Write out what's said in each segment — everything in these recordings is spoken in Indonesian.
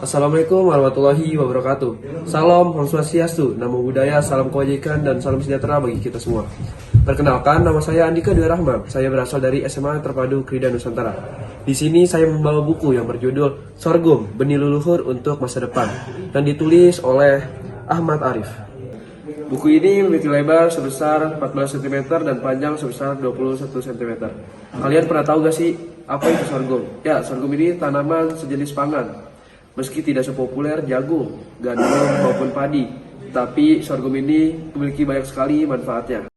Assalamualaikum warahmatullahi wabarakatuh. Salam, Om Swastiastu, Namo Buddhaya, salam kebajikan, dan salam sejahtera bagi kita semua. Perkenalkan, nama saya Andika Dwi Rahman. Saya berasal dari SMA Terpadu Krida Nusantara. Di sini saya membawa buku yang berjudul Sorghum, Benih Leluhur untuk Masa Depan, dan ditulis oleh Ahmad Arif. Buku ini memiliki lebar sebesar 14 cm dan panjang sebesar 21 cm. Kalian pernah tahu gak sih apa itu sorghum? Ya, sorghum ini tanaman sejenis pangan. Meski tidak sepopuler jagung, gandum, maupun padi, tapi sorghum ini memiliki banyak sekali manfaatnya.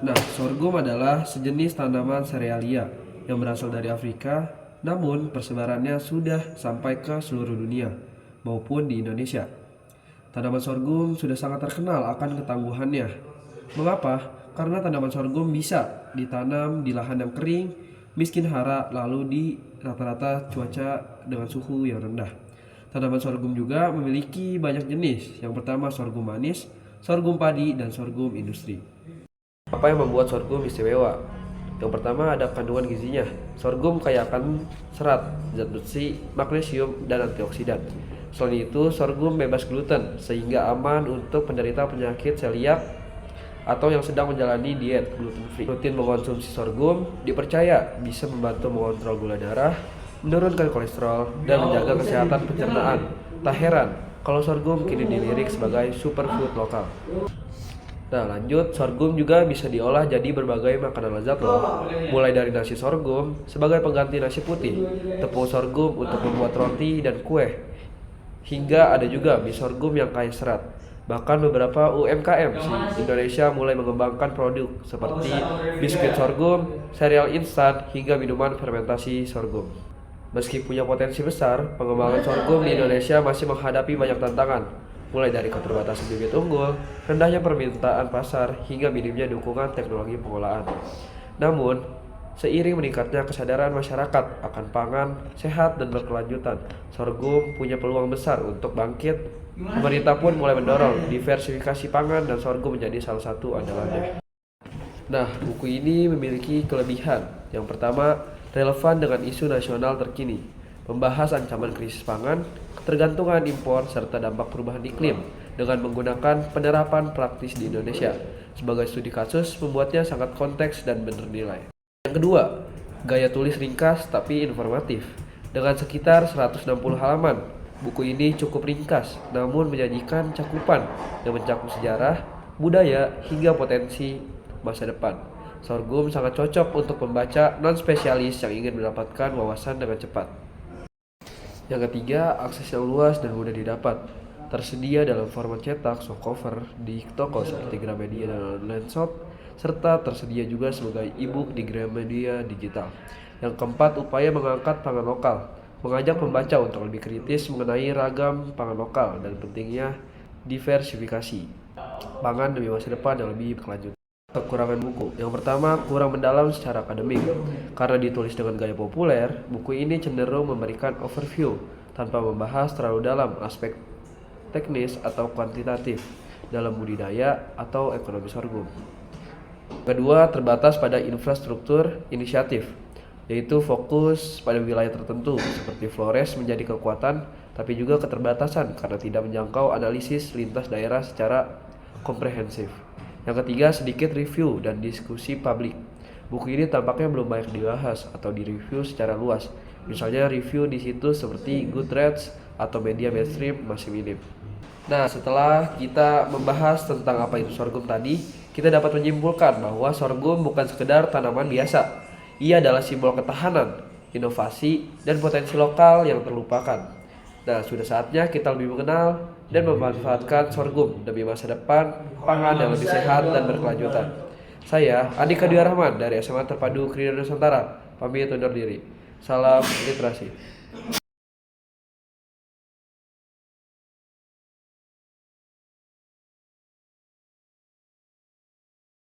Nah, sorghum adalah sejenis tanaman serealia yang berasal dari Afrika, namun persebarannya sudah sampai ke seluruh dunia, maupun di Indonesia. Tanaman sorghum sudah sangat terkenal akan ketangguhannya. Mengapa? Karena tanaman sorghum bisa ditanam di lahan yang kering, miskin hara, lalu di rata-rata cuaca dengan suhu yang rendah. Tanaman sorghum juga memiliki banyak jenis. Yang pertama sorghum manis, sorghum padi, dan sorghum industri. Apa yang membuat sorghum istimewa? Yang pertama ada kandungan gizinya. Sorghum kaya akan serat, zat besi, magnesium, dan antioksidan. Selain itu, sorghum bebas gluten sehingga aman untuk penderita penyakit celiak atau yang sedang menjalani diet gluten free. Rutin mengonsumsi sorghum dipercaya bisa membantu mengontrol gula darah, menurunkan kolesterol, dan menjaga kesehatan pencernaan. Tak heran kalau sorghum kini dilirik sebagai superfood lokal. Nah, lanjut, sorghum juga bisa diolah jadi berbagai makanan lezat loh. Mulai dari nasi sorghum sebagai pengganti nasi putih, tepung sorghum untuk membuat roti dan kue, hingga ada juga mie sorghum yang kaya serat. Bahkan beberapa UMKM di Indonesia mulai mengembangkan produk seperti biskuit sorghum, sereal instan, hingga minuman fermentasi sorghum. Meski punya potensi besar, pengembangan sorghum di Indonesia masih menghadapi banyak tantangan, mulai dari keterbatasan bibit unggul, rendahnya permintaan pasar, hingga minimnya dukungan teknologi pengolahan. Namun, seiring meningkatnya kesadaran masyarakat akan pangan sehat dan berkelanjutan, sorghum punya peluang besar untuk bangkit. Pemerintah pun mulai mendorong diversifikasi pangan dan sorghum menjadi salah satu andalannya. Nah, buku ini memiliki kelebihan. Yang pertama, relevan dengan isu nasional terkini, membahas ancaman krisis pangan, ketergantungan impor, serta dampak perubahan iklim dengan menggunakan penerapan praktis di Indonesia. Sebagai studi kasus, membuatnya sangat konteks dan bernilai. Yang kedua, gaya tulis ringkas tapi informatif. Dengan sekitar 160 halaman, buku ini cukup ringkas, namun menyajikan cakupan yang mencakup sejarah, budaya, hingga potensi masa depan. Sorghum sangat cocok untuk pembaca non-spesialis yang ingin mendapatkan wawasan dengan cepat. Yang ketiga, akses yang luas dan mudah didapat. Tersedia dalam format cetak, softcover di toko seperti Gramedia dan online shop, serta tersedia juga sebagai e-book di Gramedia Digital. Yang keempat, upaya mengangkat pangan lokal, mengajak pembaca untuk lebih kritis mengenai ragam pangan lokal dan pentingnya diversifikasi pangan demi masa depan yang lebih berkelanjutan. Kekurangan buku. Yang pertama, kurang mendalam secara akademik. Karena ditulis dengan gaya populer, buku ini cenderung memberikan overview tanpa membahas terlalu dalam aspek teknis atau kuantitatif dalam budidaya atau ekonomi sorghum. Kedua, terbatas pada infrastruktur inisiatif, yaitu fokus pada wilayah tertentu seperti Flores menjadi kekuatan, tapi juga keterbatasan karena tidak menjangkau analisis lintas daerah secara komprehensif. Yang ketiga, sedikit review dan diskusi publik. Buku ini tampaknya belum banyak dibahas atau direview secara luas. Misalnya review di situs seperti Goodreads atau media mainstream masih minim. Nah, setelah kita membahas tentang apa itu sorghum tadi, kita dapat menyimpulkan bahwa sorghum bukan sekedar tanaman biasa. Ia adalah simbol ketahanan, inovasi, dan potensi lokal yang terlupakan. Nah, sudah saatnya kita lebih mengenal dan memanfaatkan sorghum demi masa depan pangan yang lebih sehat dan berkelanjutan. Saya, Andika Dwi Rahman dari SMA Terpadu Krida Nusantara, pamit undur diri. Salam literasi.